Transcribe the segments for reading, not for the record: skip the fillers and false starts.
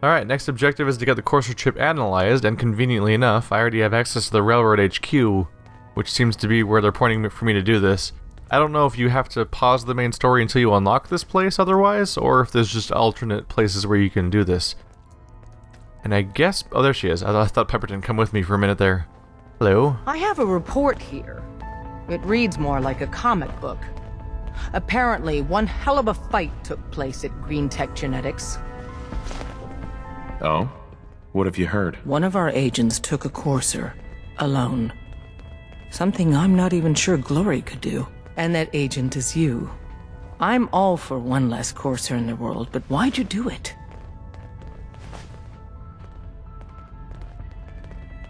Alright, next objective is to get the courser chip analyzed, and conveniently enough, I already have access to the Railroad HQ, which seems to be where they're pointing for me to do this. I don't know if you have to pause the main story until you unlock this place otherwise, or if there's just alternate places where you can do this. And I guess... oh, there she is. I thought Pepperton come with me for a minute there. Hello? I have a report here. It reads more like a comic book. Apparently, one hell of a fight took place at Green Tech Genetics. Oh? What have you heard? One of our agents took a courser, alone. Something I'm not even sure Glory could do. And that agent is you. I'm all for one less courser in the world, but why'd you do it?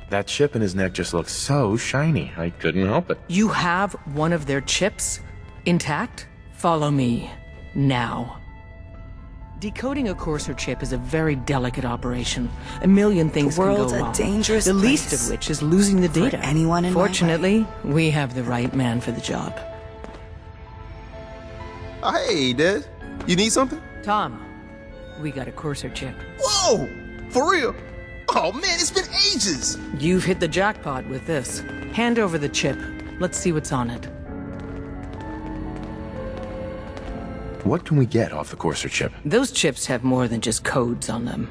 That chip in his neck just looks so shiny. I couldn't help it. You have one of their chips intact? Follow me, now. Decoding a courser chip is a very delicate operation. A million things can go wrong. The world's a dangerous The place least of which is losing the data. for anyone in my way. Fortunately, we have the right man for the job. Hey, Des. You need something? Tom, we got a courser chip. Whoa! For real? Oh man, it's been ages! You've hit the jackpot with this. Hand over the chip. Let's see what's on it. What can we get off the courser chip? Those chips have more than just codes on them.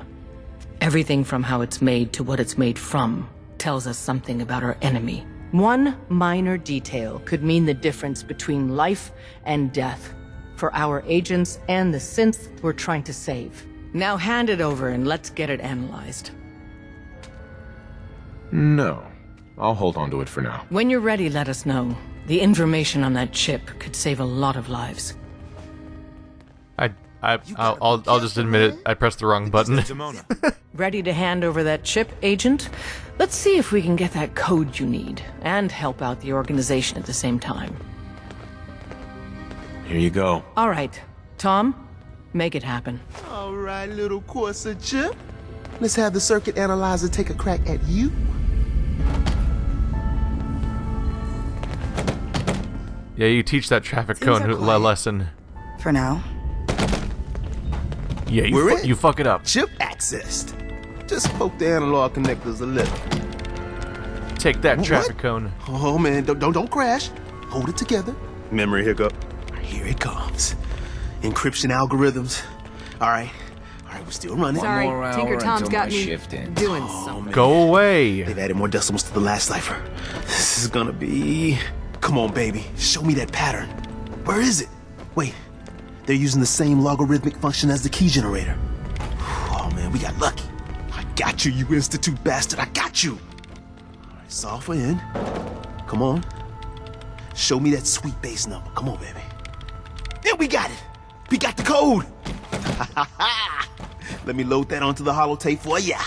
Everything from how it's made to what it's made from tells us something about our enemy. One minor detail could mean the difference between life and death for our agents and the synth we're trying to save. Now hand it over and let's get it analyzed. No. I'll hold on to it for now. When you're ready, let us know. The information on that chip could save a lot of lives. I'll just admit it. I pressed the wrong button. Ready to hand over that chip, Agent? Let's see if we can get that code you need, and help out the organization at the same time. Here you go. All right. Tom, make it happen. All right, little courser chip. Let's have the circuit analyzer take a crack at you. Yeah, you teach that traffic Seems cone so quiet. lesson. For now. Yeah, We're in. you fuck it up. Chip accessed. Just poke the analog connectors a little. Take that What? traffic cone. Oh man, don't crash. Hold it together. Memory hiccup. Here it comes. Encryption algorithms. All right, we're still running. Sorry, Tinker Tom's got me doing something. Man. Go away. They've added more decimals to the last cipher. This is gonna be... Come on, baby. Show me that pattern. Where is it? Wait. They're using the same logarithmic function as the key generator. Oh, man, we got lucky. I got you, you institute bastard. I got you. All right, solve for N. Come on. Show me that sweet base number. Come on, baby. Yeah, we got it. We got the code. Let me load that onto the holotape for ya.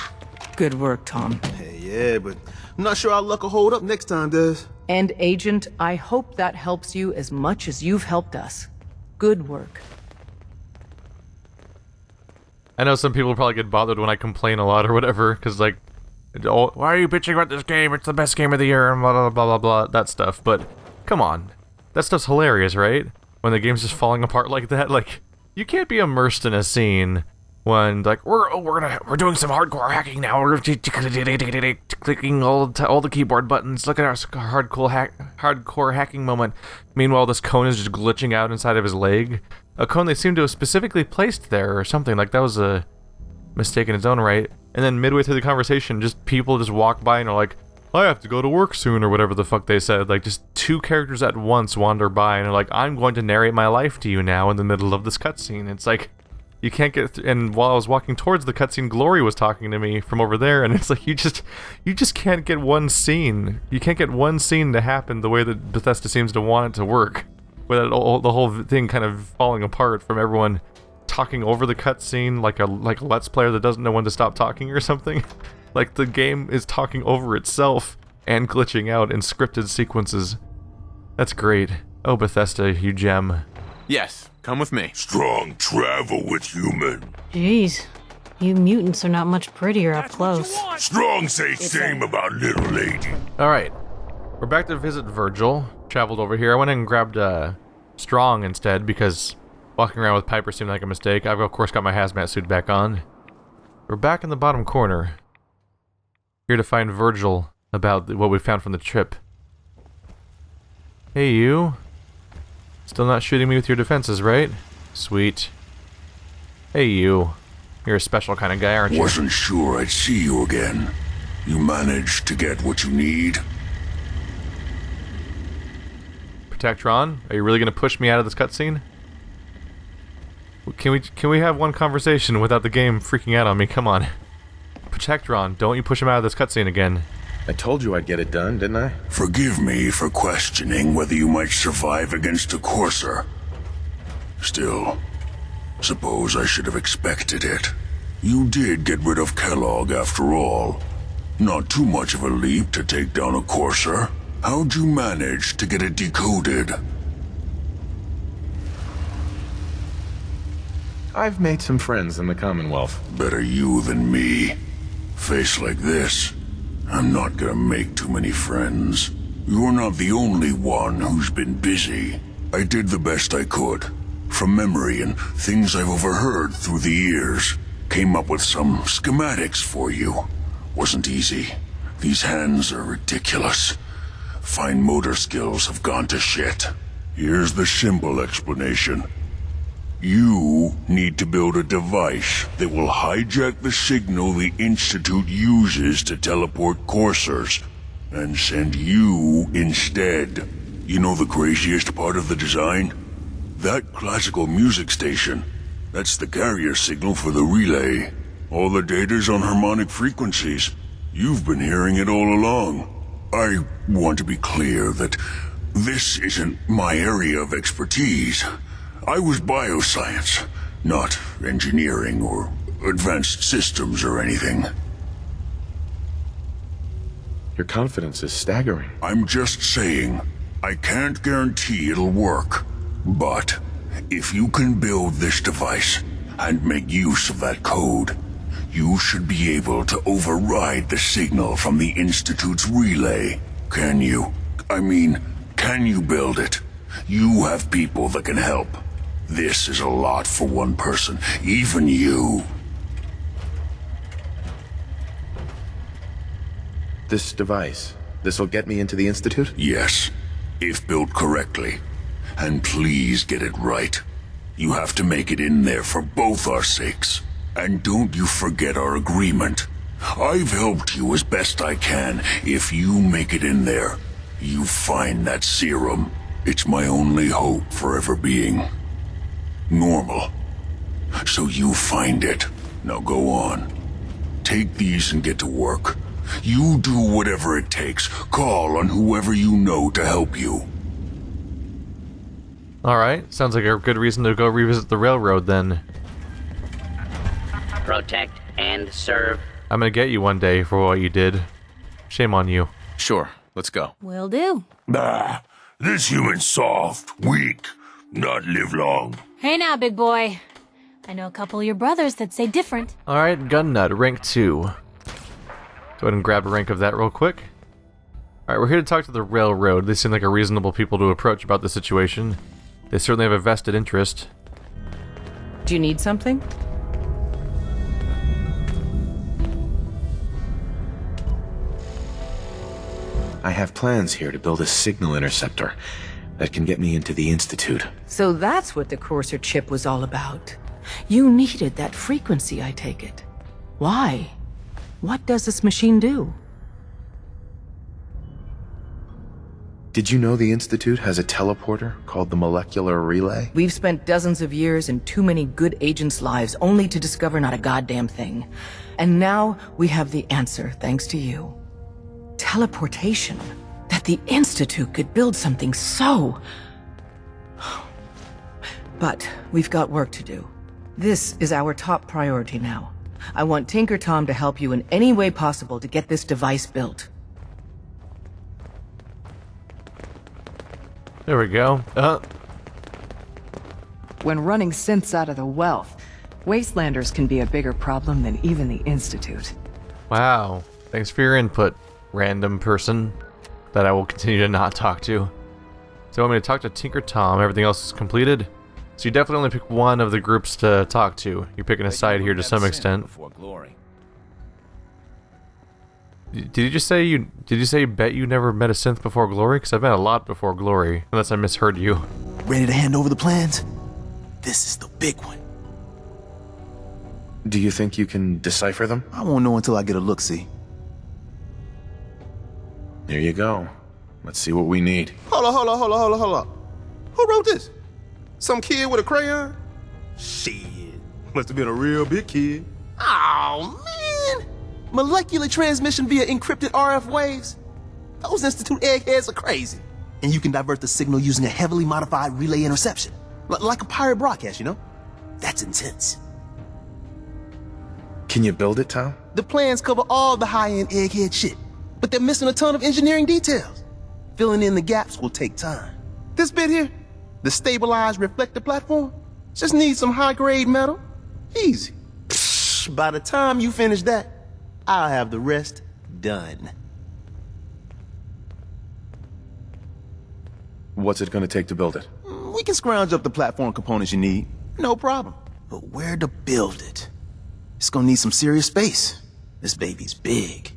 Good work, Tom. Hey, yeah, but I'm not sure our luck will hold up next time, Des. And Agent, I hope that helps you as much as you've helped us. Good work. I know some people probably get bothered when I complain a lot or whatever, because like, oh, why are you bitching about this game? It's the best game of the year and blah blah blah blah blah, that stuff. But come on, that stuff's hilarious, right? When the game's just falling apart like that, like you can't be immersed in a scene when like we're doing some hardcore hacking now. We're clicking all the keyboard buttons. Look at our hardcore hacking moment. Meanwhile, this cone is just glitching out inside of his leg. A cone they seem to have specifically placed there or something. Like that was a mistake in its own right. And then midway through the conversation, just people just walk by and are like, I have to go to work soon, or whatever the fuck they said. Like, just two characters at once wander by and are like, I'm going to narrate my life to you now in the middle of this cutscene. It's like, you can't get and while I was walking towards the cutscene, Glory was talking to me from over there, and it's like, you just can't get one scene. You can't get one scene to happen the way that Bethesda seems to want it to work, without the whole thing kind of falling apart from everyone talking over the cutscene like a Let's Player that doesn't know when to stop talking or something. Like, the game is talking over itself and glitching out in scripted sequences. That's great. Oh, Bethesda, you gem. Yes, come with me. Strong travel with human. Jeez, you mutants are not much prettier up close. Strong say same about little lady. Alright, we're back to visit Virgil. Traveled over here. I went and grabbed Strong instead because walking around with Piper seemed like a mistake. I've of course got my hazmat suit back on. We're back in the bottom corner. Here to find Virgil about what we found from the trip. Hey, you. Still not shooting me with your defenses, right? Sweet. Hey, you. You're a special kind of guy, aren't you? Wasn't sure I'd see you again. You managed to get what you need? Protectron, are you really gonna push me out of this cutscene? Can we have one conversation without the game freaking out on me? Come on. Protectron, don't you push him out of this cutscene again. I told you I'd get it done, didn't I? Forgive me for questioning whether you might survive against a courser. Still, suppose I should have expected it. You did get rid of Kellogg after all. Not too much of a leap to take down a courser. How'd you manage to get it decoded? I've made some friends in the Commonwealth. Better you than me. Face like this, I'm not gonna make too many friends. You're not the only one who's been busy. I did the best I could. From memory and things I've overheard through the years. Came up with some schematics for you. Wasn't easy. These hands are ridiculous. Fine motor skills have gone to shit. Here's the simple explanation. You need to build a device that will hijack the signal the Institute uses to teleport coursers, and send you instead. You know the craziest part of the design? That classical music station. That's the carrier signal for the relay. All the data's on harmonic frequencies. You've been hearing it all along. I want to be clear that this isn't my area of expertise. I was bioscience, not engineering or advanced systems or anything. Your confidence is staggering. I'm just saying, I can't guarantee it'll work. But if you can build this device and make use of that code, you should be able to override the signal from the Institute's relay. Can you? I mean, can you build it? You have people that can help. This is a lot for one person, even you. This device, this'll get me into the Institute? Yes, if built correctly. And please get it right. You have to make it in there for both our sakes. And don't you forget our agreement. I've helped you as best I can. If you make it in there, you find that serum. It's my only hope for ever being normal. So you find it. Now go on. Take these and get to work. You do whatever it takes. Call on whoever you know to help you. Alright, sounds like a good reason to go revisit the railroad then. Protect and serve. I'm gonna get you one day for what you did. Shame on you. Sure, let's go. Will do. Bah, this human's soft, weak, not live long. Hey now, big boy. I know a couple of your brothers that say different. Alright, Gun Nut, rank 2. Go ahead and grab a rank of that real quick. Alright, we're here to talk to the railroad. They seem like a reasonable people to approach about the situation. They certainly have a vested interest. Do you need something? I have plans here to build a signal interceptor that can get me into the Institute. So that's what the Courser chip was all about. You needed that frequency, I take it. Why? What does this machine do? Did you know the Institute has a teleporter called the Molecular Relay? We've spent dozens of years and too many good agents' lives only to discover not a goddamn thing. And now we have the answer, thanks to you. Teleportation. That the Institute could build something so... But we've got work to do. This is our top priority now. I want Tinker Tom to help you in any way possible to get this device built. There we go. When running synths out of the wealth, Wastelanders can be a bigger problem than even the Institute. Wow. Thanks for your input, random person that I will continue to not talk to. So you want me to talk to Tinker Tom? Everything else is completed? So you definitely only pick one of the groups to talk to. You're picking a side here to some extent. Did you just say you bet you never met a synth before Glory? Because I've met a lot before Glory, unless I misheard you. Ready to hand over the plans? This is the big one. Do you think you can decipher them? I won't know until I get a look-see. Here you go. Let's see what we need. Hold up. Who wrote this? Some kid with a crayon? Shit. Must have been a real big kid. Oh, man! Molecular transmission via encrypted RF waves? Those Institute eggheads are crazy. And you can divert the signal using a heavily modified relay interception. Like a pirate broadcast, you know? That's intense. Can you build it, Tom? The plans cover all the high-end egghead shit, but they're missing a ton of engineering details. Filling in the gaps will take time. This bit here, the stabilized reflector platform, just needs some high-grade metal. Easy. Psh, by the time you finish that, I'll have the rest done. What's it gonna take to build it? We can scrounge up the platform components you need, no problem. But where to build it? It's gonna need some serious space. This baby's big.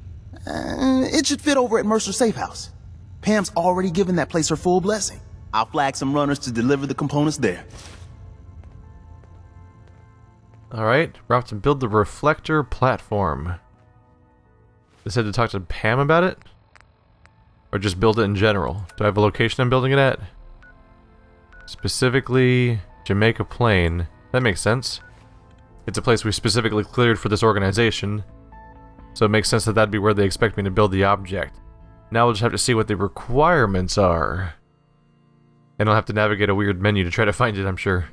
It should fit over at Mercer's safe house. Pam's already given that place her full blessing. I'll flag some runners to deliver the components there. Alright, we're off to build the reflector platform. They said to talk to Pam about it? Or just build it in general? Do I have a location I'm building it at? Specifically, Jamaica Plain. That makes sense. It's a place we specifically cleared for this organization, so it makes sense that that'd be where they expect me to build the object. Now we'll just have to see what the requirements are. And I'll have to navigate a weird menu to try to find it, I'm sure.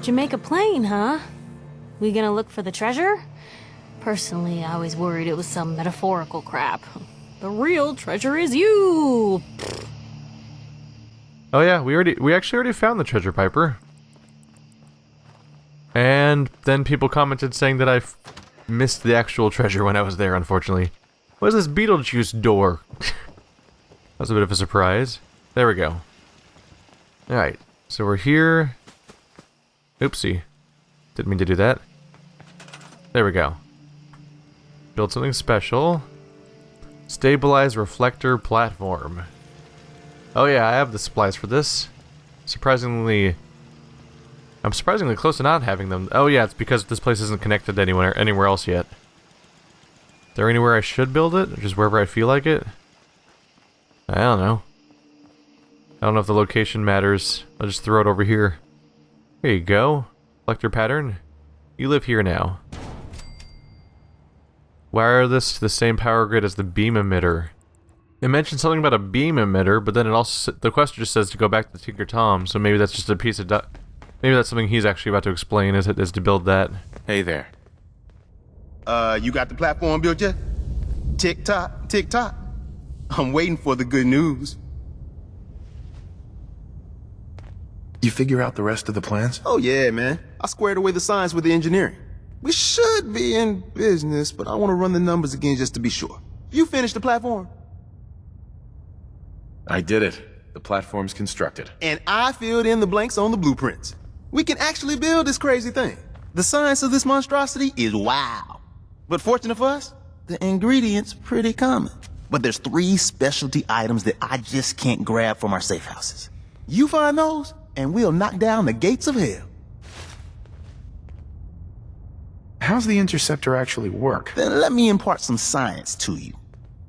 Jamaica Plain, huh? We gonna look for the treasure? Personally, I was worried it was some metaphorical crap. The real treasure is you! Oh yeah, we actually already found the treasure, Piper. And then people commented saying that I missed the actual treasure when I was there, unfortunately. What is this Beetlejuice door? That was a bit of a surprise. There we go. Alright, so we're here. Oopsie. Didn't mean to do that. There we go. Build something special. Stabilize reflector platform. Oh yeah, I have the supplies for this. I'm surprisingly close to not having them. Oh yeah, it's because this place isn't connected anywhere else yet. Is there anywhere I should build it? Or just wherever I feel like it? I don't know. I don't know if the location matters. I'll just throw it over here. Here you go. Reflector pattern. You live here now. Wire this to the same power grid as the beam emitter. It mentioned something about a beam emitter, but then it also the question just says to go back to Tinker Tom, so maybe that's just a piece of maybe that's something he's actually about to explain is to build that. Hey there. You got the platform built yet? Tick tock, tick tock. I'm waiting for the good news. You figure out the rest of the plans? Oh yeah, man. I squared away the science with the engineering. We should be in business, but I want to run the numbers again just to be sure. You finished the platform? I did it. The platform's constructed. And I filled in the blanks on the blueprints. We can actually build this crazy thing. The science of this monstrosity is wow. But fortunate for us, the ingredients pretty common. But there's 3 specialty items that I just can't grab from our safe houses. You find those, and we'll knock down the gates of hell. How's the interceptor actually work? Then let me impart some science to you.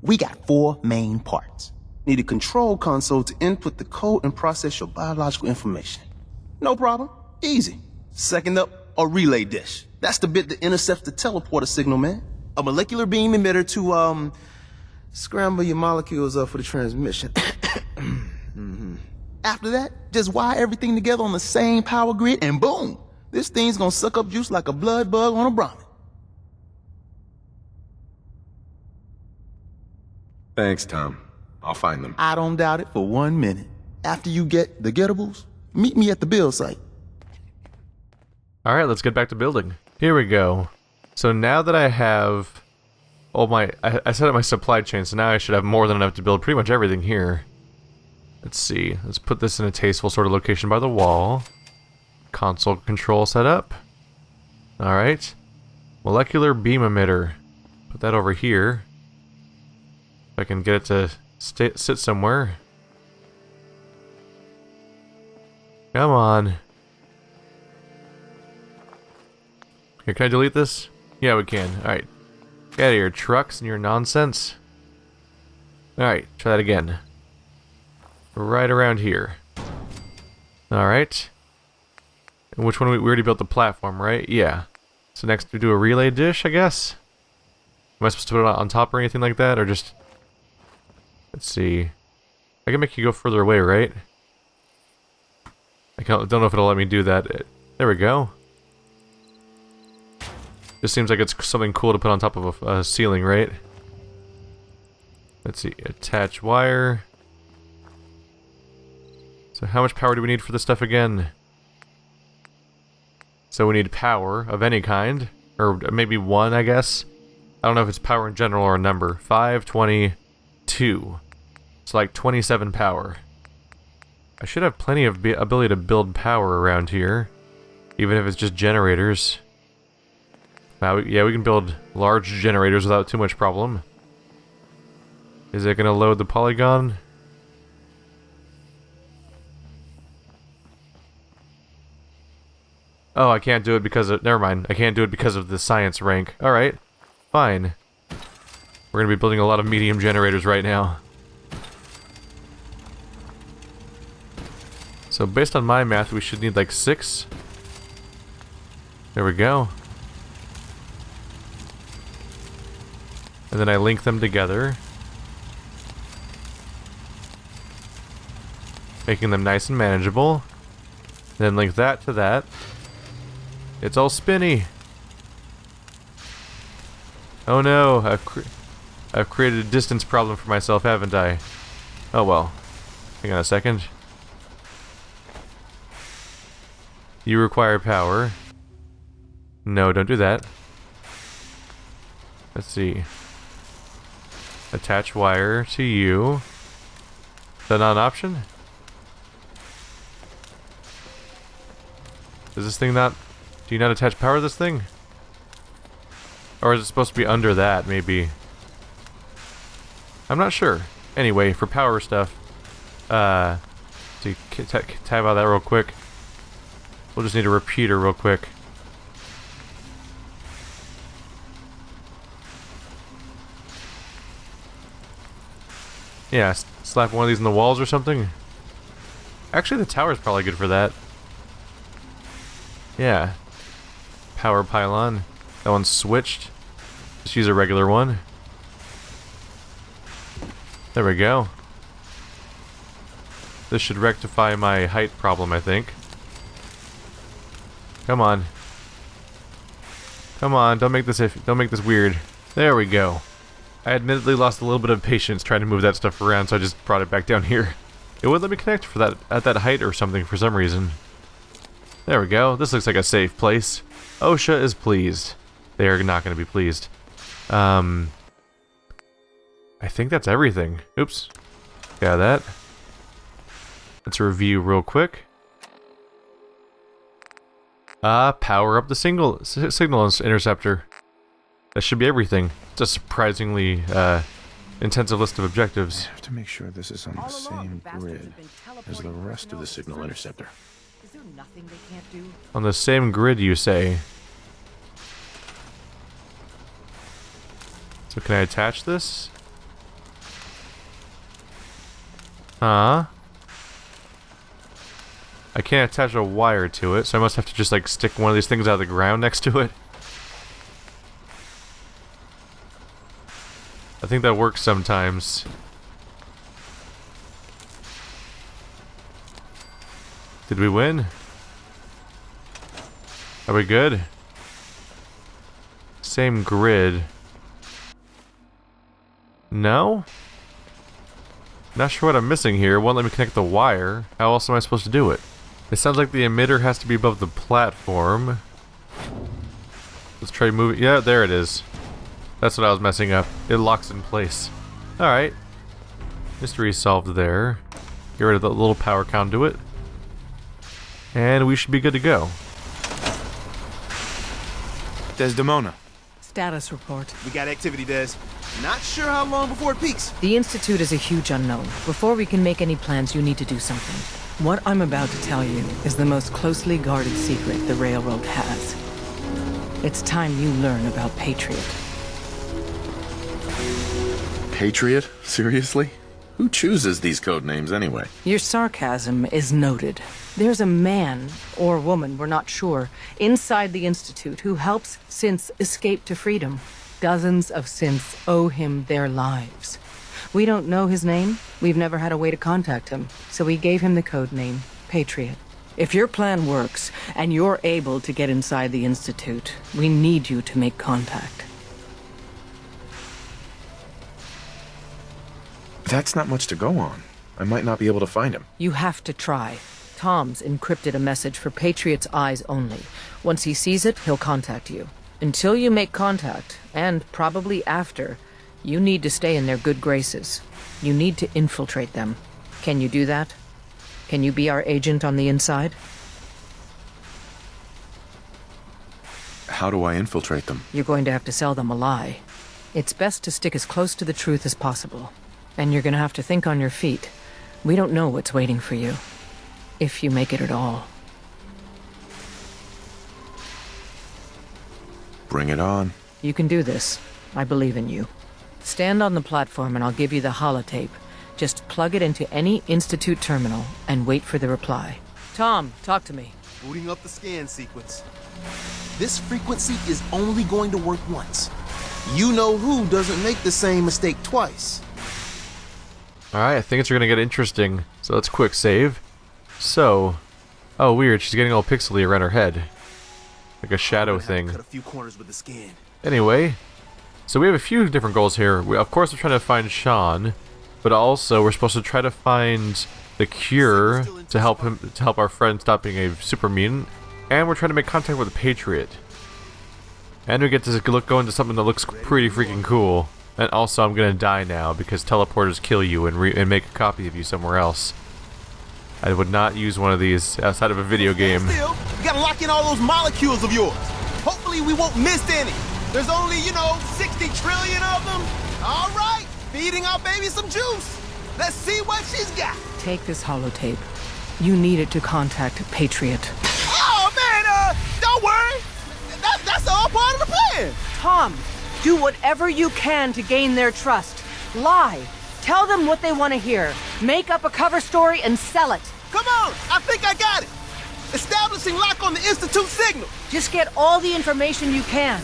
We got 4 main parts. Need a control console to input the code and process your biological information. No problem. Easy. Second up, a relay dish. That's the bit that intercepts the teleporter signal, man. A molecular beam emitter to, scramble your molecules up for the transmission. After that, just wire everything together on the same power grid and boom! This thing's gonna suck up juice like a blood bug on a Brahmin. Thanks, Tom. I'll find them. I don't doubt it for 1 minute. After you get the getables, meet me at the build site. Alright, let's get back to building. Here we go. So now that I have all my... I set up my supply chain, so now I should have more than enough to build pretty much everything here. Let's see. Let's put this in a tasteful sort of location by the wall. Console control setup. Alright. Molecular beam emitter. Put that over here. If I can get it to sit somewhere. Come on. Here, can I delete this? Yeah, we can. Alright. Get out of here, trucks and your nonsense. Alright, try that again. Right around here. Alright. And which one? We already built the platform, right? Yeah. So next we do a relay dish, I guess? Am I supposed to put it on top or anything like that? Or just... Let's see. I can make you go further away, right? I don't know if it'll let me do that. There we go. Just seems like it's something cool to put on top of a ceiling, right? Let's see. Attach wire. So how much power do we need for this stuff again? So we need power of any kind. Or maybe one, I guess. I don't know if it's power in general or a number. 522. It's like 27 power. I should have plenty of ability to build power around here. Even if it's just generators. Yeah, we can build large generators without too much problem. Is it gonna load the polygon? Oh, I can't do it because of... Never mind. I can't do it because of the science rank. Alright. Fine. We're gonna be building a lot of medium generators right now. So based on my math, we should need like 6. There we go. And then I link them together. Making them nice and manageable. Then link that to that. It's all spinny. Oh no, I've created a distance problem for myself, haven't I? Oh well. Hang on a second. You require power. No, don't do that. Let's see. Attach wire to you. Is that not an option? Does this thing not... Do you not attach power to this thing? Or is it supposed to be under that, maybe? I'm not sure. Anyway, for power stuff... to tab out that real quick. We'll just need a repeater real quick. Yeah, slap one of these in the walls or something. Actually, the tower's probably good for that. Yeah. Power pylon. That one's switched. Just use a regular one. There we go. This should rectify my height problem, I think. Come on. Come on, don't make this weird. There we go. I admittedly lost a little bit of patience trying to move that stuff around, so I just brought it back down here. It wouldn't let me connect for that at that height or something for some reason. There we go. This looks like a safe place. OSHA is pleased. They are not going to be pleased. I think that's everything. Oops. Got that. Let's review real quick. Power up the signal interceptor. That should be everything. It's a surprisingly intensive list of objectives. I have to make sure this is on the same grid as the rest of the signal interceptor. Is there nothing they can't do? On the same grid, you say? So can I attach this? Huh? I can't attach a wire to it, so I must have to just like stick one of these things out of the ground next to it. I think that works sometimes. Did we win? Are we good? Same grid. No? Not sure what I'm missing here. It won't let me connect the wire. How else am I supposed to do it? It sounds like the emitter has to be above the platform. Let's try moving. Yeah, there it is. That's what I was messing up. It locks in place. Alright. Mystery solved there. Get rid of the little power conduit. And we should be good to go. Desdemona. Status report. We got activity, Des. Not sure how long before it peaks. The Institute is a huge unknown. Before we can make any plans, you need to do something. What I'm about to tell you is the most closely guarded secret the Railroad has. It's time you learn about Patriot. Patriot? Seriously? Who chooses these code names anyway? Your sarcasm is noted. There's a man, or woman, we're not sure, inside the Institute who helps synths escape to freedom. Dozens of synths owe him their lives. We don't know his name. We've never had a way to contact him, so we gave him the code name, Patriot. If your plan works, and you're able to get inside the Institute, we need you to make contact. That's not much to go on. I might not be able to find him. You have to try. Tom's encrypted a message for Patriot's eyes only. Once he sees it, he'll contact you. Until you make contact, and probably after, you need to stay in their good graces. You need to infiltrate them. Can you do that? Can you be our agent on the inside? How do I infiltrate them? You're going to have to sell them a lie. It's best to stick as close to the truth as possible. And you're gonna have to think on your feet. We don't know what's waiting for you. If you make it at all. Bring it on. You can do this. I believe in you. Stand on the platform and I'll give you the holotape. Just plug it into any Institute terminal and wait for the reply. Tom, talk to me. Booting up the scan sequence. This frequency is only going to work once. You know who doesn't make the same mistake twice. Alright, I think it's gonna get interesting. So let's quick save. So, oh weird, she's getting all pixely around her head. Like a shadow thing. Cut a few corners with the scan. Anyway, so we have a few different goals here. Of course we're trying to find Sean, but also we're supposed to try to find the cure to help our friend stop being a super mutant, and we're trying to make contact with the Patriot. And we get to go into something that looks pretty freaking cool. And also I'm gonna die now because teleporters kill you and make a copy of you somewhere else. I would not use one of these outside of a video game. Still, you gotta lock in all those molecules of yours. Hopefully we won't miss any. There's only, 60 trillion of them. All right, feeding our baby some juice. Let's see what she's got. Take this holotape. You need it to contact Patriot. Oh man, don't worry. That's all part of the plan. Tom, do whatever you can to gain their trust. Lie. Tell them what they want to hear. Make up a cover story and sell it. Come on, I think I got it. Establishing lock on the Institute signal. Just get all the information you can.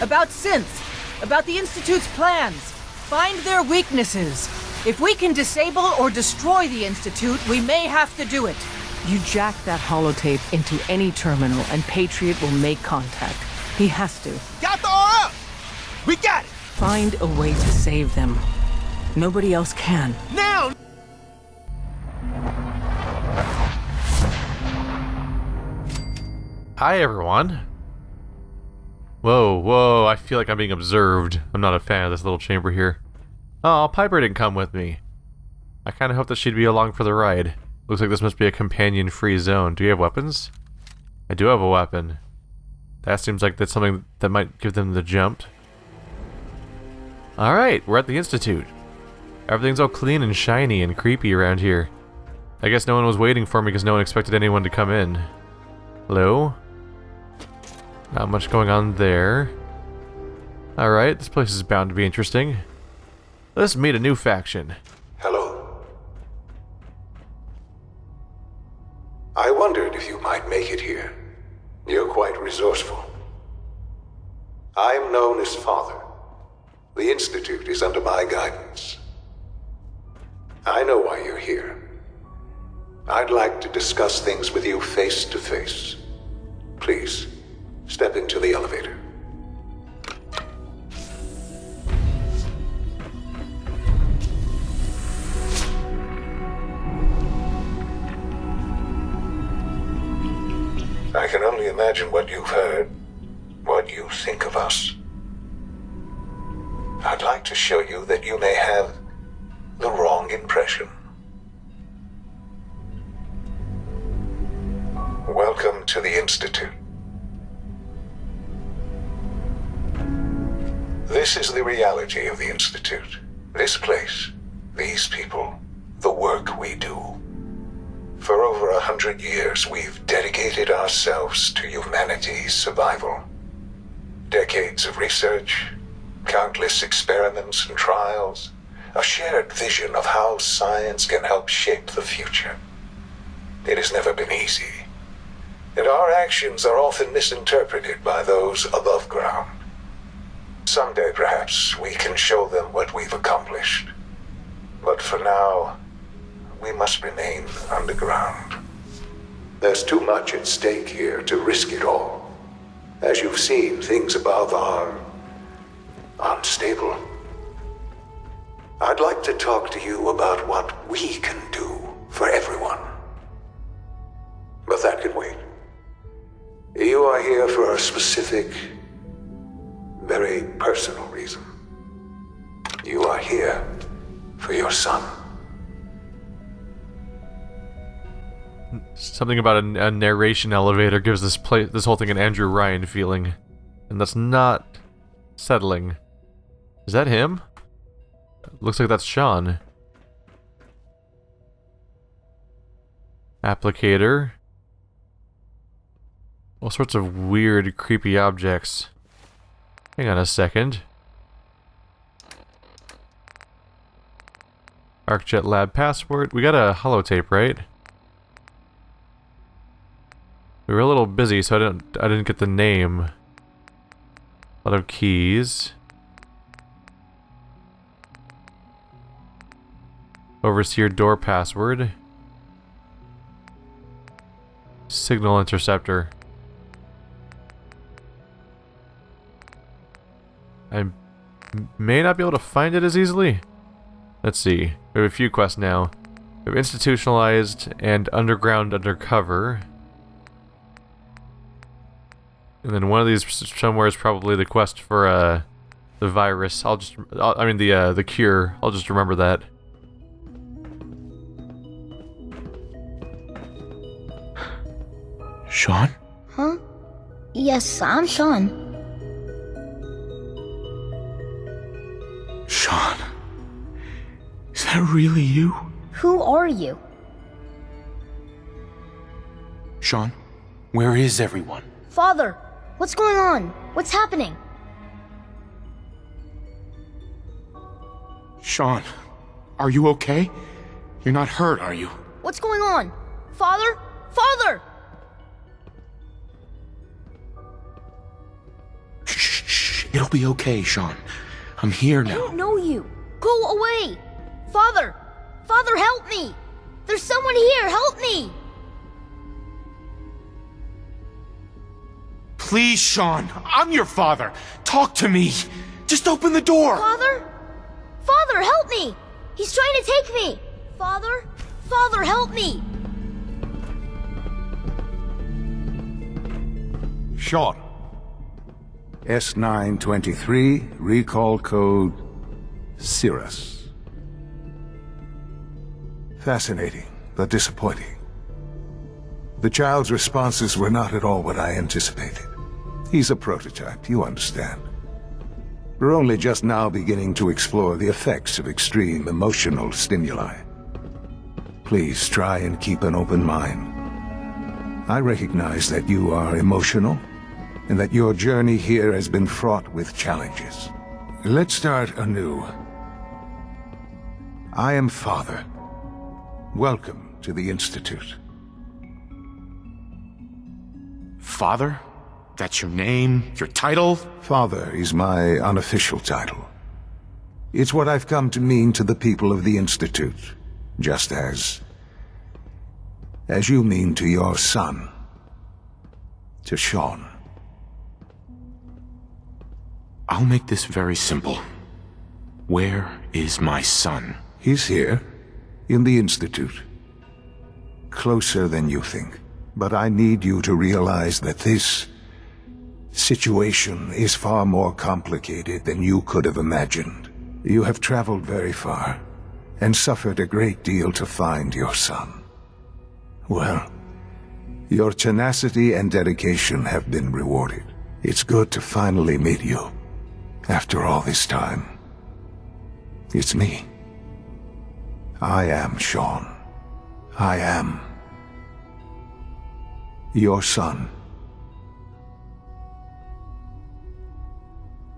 About synths, about the Institute's plans. Find their weaknesses. If we can disable or destroy the Institute, we may have to do it. You jack that holotape into any terminal and Patriot will make contact. He has to. Got the RF. We got it. Find a way to save them. Nobody else can. Now! Hi everyone. Whoa, I feel like I'm being observed. I'm not a fan of this little chamber here. Oh, Piper didn't come with me. I kinda hope that she'd be along for the ride. Looks like this must be a companion-free zone. Do you have weapons? I do have a weapon. That seems like that's something that might give them the jump. Alright, we're at the Institute. Everything's all clean and shiny and creepy around here. I guess no one was waiting for me because no one expected anyone to come in. Hello? Not much going on there. Alright, this place is bound to be interesting. Let's meet a new faction. Hello. I wondered if you might make it here. You're quite resourceful. I'm known as Father. The Institute is under my guidance. I know why you're here. I'd like to discuss things with you face to face. Please, step into the elevator. I can only imagine what you've heard, what you think of us. I'd like to show you that you may have the wrong impression. to the Institute. This is the reality of the Institute. This place, these people, the work we do. For over 100 years, we've dedicated ourselves to humanity's survival. Decades of research, countless experiments and trials, a shared vision of how science can help shape the future. It has never been easy, and our actions are often misinterpreted by those above ground. Someday, perhaps, we can show them what we've accomplished. But for now, we must remain underground. There's too much at stake here to risk it all. As you've seen, things above are unstable. I'd like to talk to you about what we can do for everyone. But that can wait. You are here for a specific, very personal reason. You are here for your son. Something about a narration elevator gives this whole thing an Andrew Ryan feeling, and that's not settling. Is that him? Looks like that's Sean. Applicator. All sorts of weird, creepy objects. Hang on a second. ArcJet Lab password. We got a holotape, right? We were a little busy, so I didn't get the name. A lot of keys. Overseer door password. Signal interceptor. I may not be able to find it as easily. Let's see. We have a few quests now. We have institutionalized and underground undercover. And then one of these somewhere is probably the quest for the virus. I mean the cure. I'll just remember that. Sean? Huh? Yes, I'm Sean. Sean? Is that really you? Who are you? Sean, where is everyone? Father, what's going on? What's happening? Sean, are you okay? You're not hurt, are you? What's going on? Father? Father! Shh. It'll be okay, Sean. I'm here now. I don't know you. Go away! Father! Father, help me! There's someone here! Help me! Please, Sean. I'm your father. Talk to me. Just open the door. Father? Father, help me! He's trying to take me! Father? Father, help me! Sean. S923, recall code Cirrus. Fascinating, but disappointing. The child's responses were not at all what I anticipated. He's a prototype, you understand. We're only just now beginning to explore the effects of extreme emotional stimuli. Please try and keep an open mind. I recognize that you are emotional, and that your journey here has been fraught with challenges. Let's start anew. I am Father. Welcome to the Institute. Father? That's your name? Your title? Father is my unofficial title. It's what I've come to mean to the people of the Institute, just as you mean to your son, to Sean. I'll make this very simple. Where is my son? He's here, in the Institute. Closer than you think. But I need you to realize that this situation is far more complicated than you could have imagined. You have traveled very far, and suffered a great deal to find your son. Well, Your tenacity and dedication have been rewarded. It's good to finally meet you. After all this time. It's me. I am Sean. I am your son.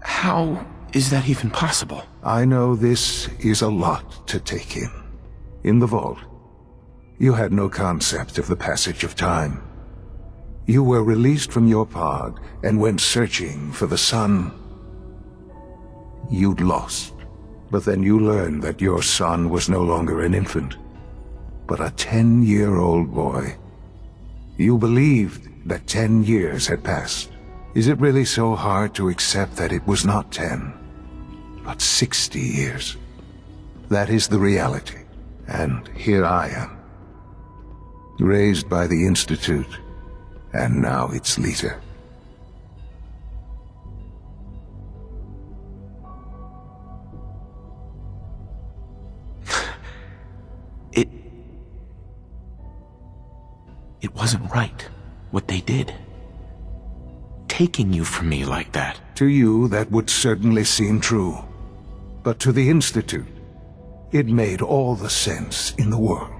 How is that even possible? I know this is a lot to take in. In the vault, you had no concept of the passage of time. You were released from your pod and went searching for the son you'd lost. But then you learned that your son was no longer an infant, but a 10-year-old boy. You believed that 10 years had passed. Is it really so hard to accept that it was not 10, but 60 years? That is the reality. And here I am, raised by the Institute, and now its leader. It wasn't right, what they did. Taking you from me like that. To you, that would certainly seem true. But to the Institute, it made all the sense in the world.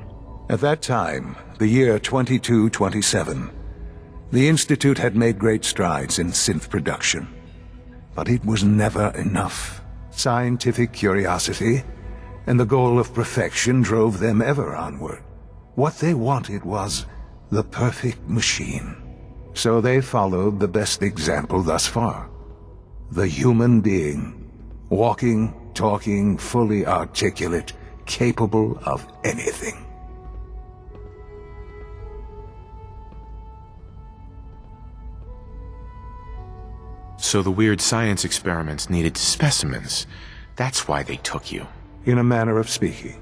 At that time, the year 2227, the Institute had made great strides in synth production. But it was never enough. Scientific curiosity and the goal of perfection drove them ever onward. What they wanted was the perfect machine. So they followed the best example thus far. The human being. Walking, talking, fully articulate, capable of anything. So the weird science experiments needed specimens. That's why they took you. In a manner of speaking.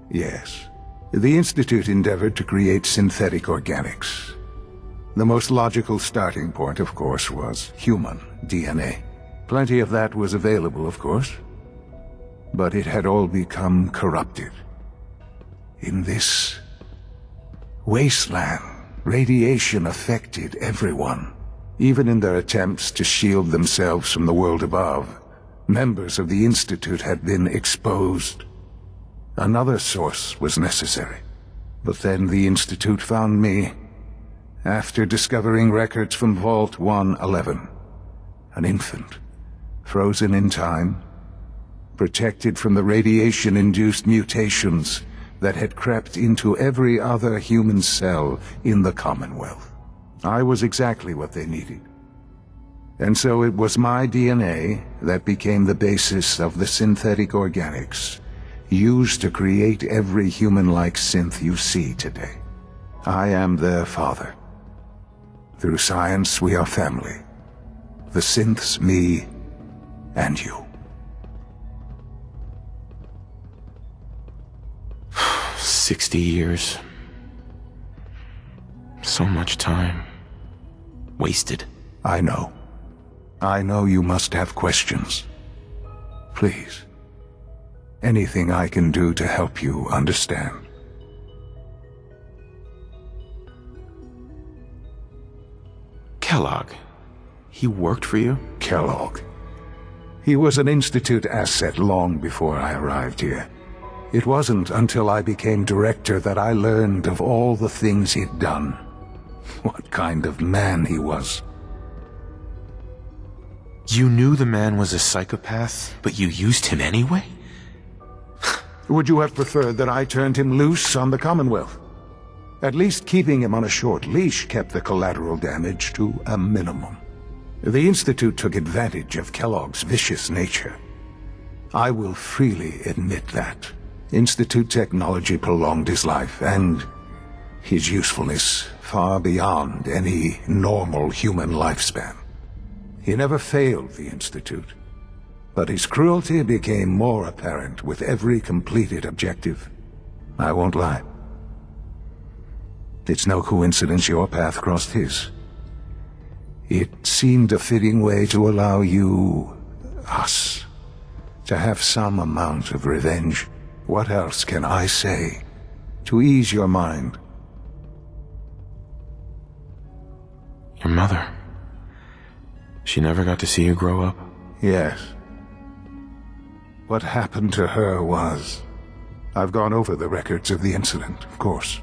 Yes. The Institute endeavored to create synthetic organics. The most logical starting point, of course, was human DNA. Plenty of that was available, of course. But it had all become corrupted. In this wasteland, radiation affected everyone. Even in their attempts to shield themselves from the world above, members of the Institute had been exposed. Another source was necessary. But then the Institute found me, after discovering records from Vault 111. An infant, frozen in time, protected from the radiation-induced mutations that had crept into every other human cell in the Commonwealth. I was exactly what they needed. And so it was my DNA that became the basis of the synthetic organics used to create every human-like synth you see today. I am their father. Through science, we are family. The synths, me, and you. 60 years. So much time. Wasted. I know. I know you must have questions. Please. Anything I can do to help you understand. Kellogg. He worked for you? Kellogg. He was an Institute asset long before I arrived here. It wasn't until I became director that I learned of all the things he'd done. What kind of man he was. You knew the man was a psychopath, but you used him anyway? Would you have preferred that I turned him loose on the Commonwealth? At least keeping him on a short leash kept the collateral damage to a minimum. The Institute took advantage of Kellogg's vicious nature. I will freely admit that. Institute technology prolonged his life, and his usefulness far beyond any normal human lifespan. He never failed the Institute, but his cruelty became more apparent with every completed objective. I won't lie. It's no coincidence your path crossed his. It seemed a fitting way to allow you, us, to have some amount of revenge. What else can I say to ease your mind? Your mother. She never got to see you grow up? Yes. What happened to her was... I've gone over the records of the incident, of course.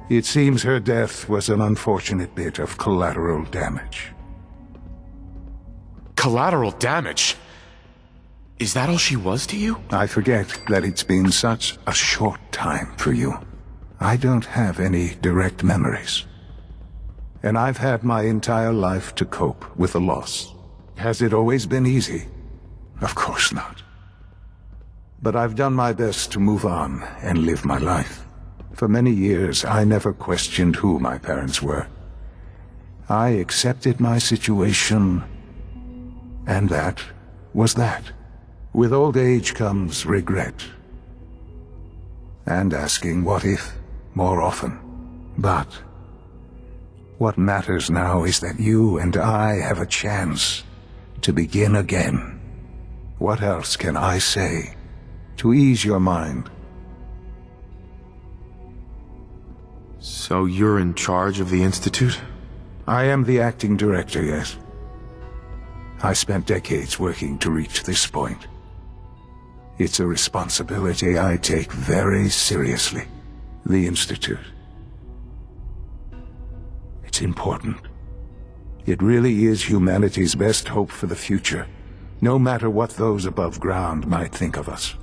It seems her death was an unfortunate bit of collateral damage. Collateral damage? Is that all she was to you? I forget that it's been such a short time for you. I don't have any direct memories. And I've had my entire life to cope with the loss. Has it always been easy? Of course not. But I've done my best to move on and live my life. For many years, I never questioned who my parents were. I accepted my situation, and that was that. With old age comes regret. And asking what if more often. But what matters now is that you and I have a chance to begin again. What else can I say to ease your mind? So you're in charge of the Institute? I am the acting director, yes. I spent decades working to reach this point. It's a responsibility I take very seriously. The Institute. It's important. It really is humanity's best hope for the future, no matter what those above ground might think of us.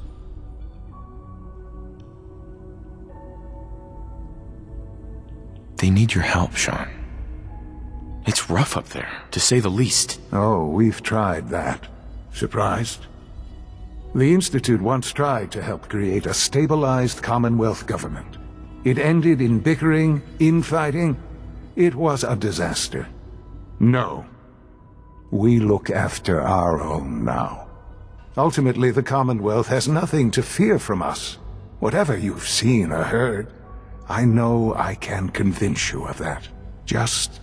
They need your help, Sean. It's rough up there, to say the least. Oh, we've tried that. Surprised? The Institute once tried to help create a stabilized Commonwealth government. It ended in bickering, infighting. It was a disaster. No. We look after our own now. Ultimately, the Commonwealth has nothing to fear from us. Whatever you've seen or heard, I know I can convince you of that. Just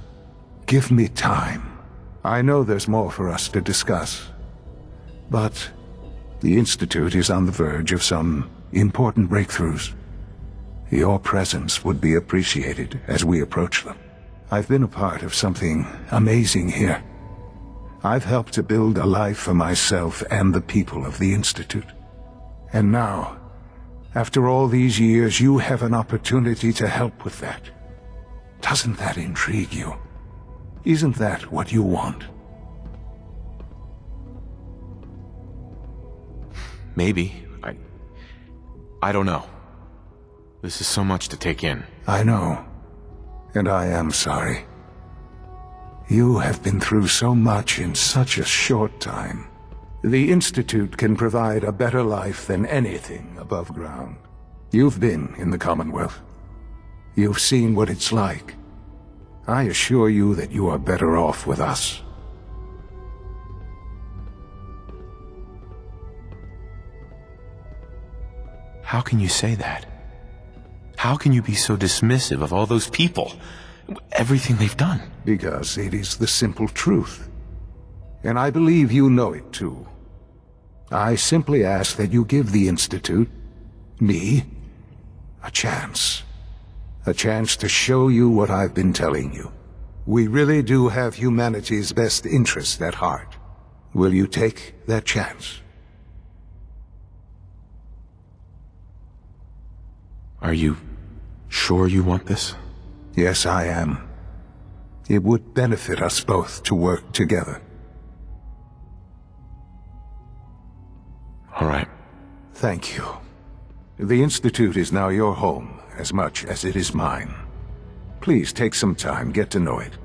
give me time. I know there's more for us to discuss. But the Institute is on the verge of some important breakthroughs. Your presence would be appreciated as we approach them. I've been a part of something amazing here. I've helped to build a life for myself and the people of the Institute. And now, after all these years, you have an opportunity to help with that. Doesn't that intrigue you? Isn't that what you want? Maybe. I don't know. This is so much to take in. I know. And I am sorry. You have been through so much in such a short time. The Institute can provide a better life than anything above ground. You've been in the Commonwealth. You've seen what it's like. I assure you that you are better off with us. How can you say that? How can you be so dismissive of all those people? Everything they've done? Because it is the simple truth. And I believe you know it too. I simply ask that you give the Institute, me, a chance. A chance to show you what I've been telling you. We really do have humanity's best interest at heart. Will you take that chance? Are you sure you want this? Yes, I am. It would benefit us both to work together. All right. Thank you. The Institute is now your home, as much as it is mine. Please take some time, get to know it.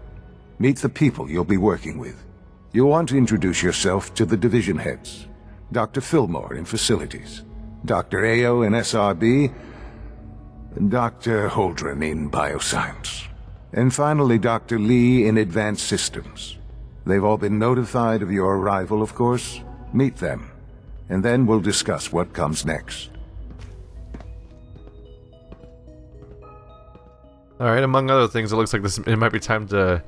Meet the people you'll be working with. You'll want to introduce yourself to the division heads. Dr. Fillmore in Facilities, Dr. Ao in SRB, and Dr. Holdren in Bioscience. And finally, Dr. Lee in Advanced Systems. They've all been notified of your arrival, of course. Meet them, and then we'll discuss what comes next. Alright, among other things, it looks like it might be time to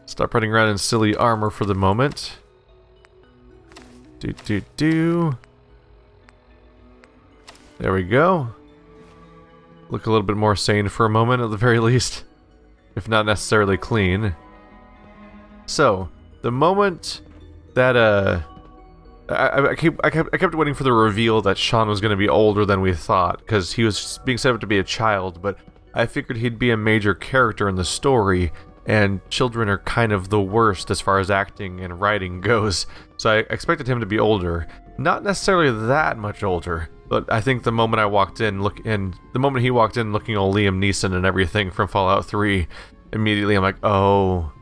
stop running around in silly armor for the moment. There we go. Look a little bit more sane for a moment, at the very least. if not necessarily clean. So, the moment that I kept waiting for the reveal that Sean was going to be older than we thought, because he was being set up to be a child, but I figured he'd be a major character in the story, and children are kind of the worst as far as acting and writing goes, so I expected him to be older. Not necessarily that much older, but I think the moment he walked in looking all Liam Neeson and everything from Fallout 3, immediately I'm like, oh,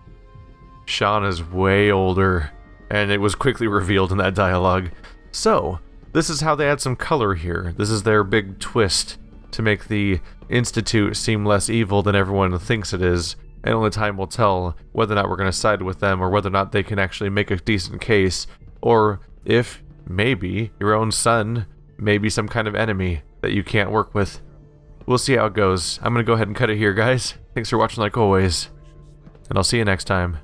Sean is way older, and it was quickly revealed in that dialogue. So, this is how they add some color here. This is their big twist to make the Institute seem less evil than everyone thinks it is, and only time will tell whether or not we're going to side with them, or whether or not they can actually make a decent case, or if, maybe, your own son may be some kind of enemy that you can't work with. We'll see how it goes. I'm going to go ahead and cut it here, guys. Thanks for watching like always, and I'll see you next time.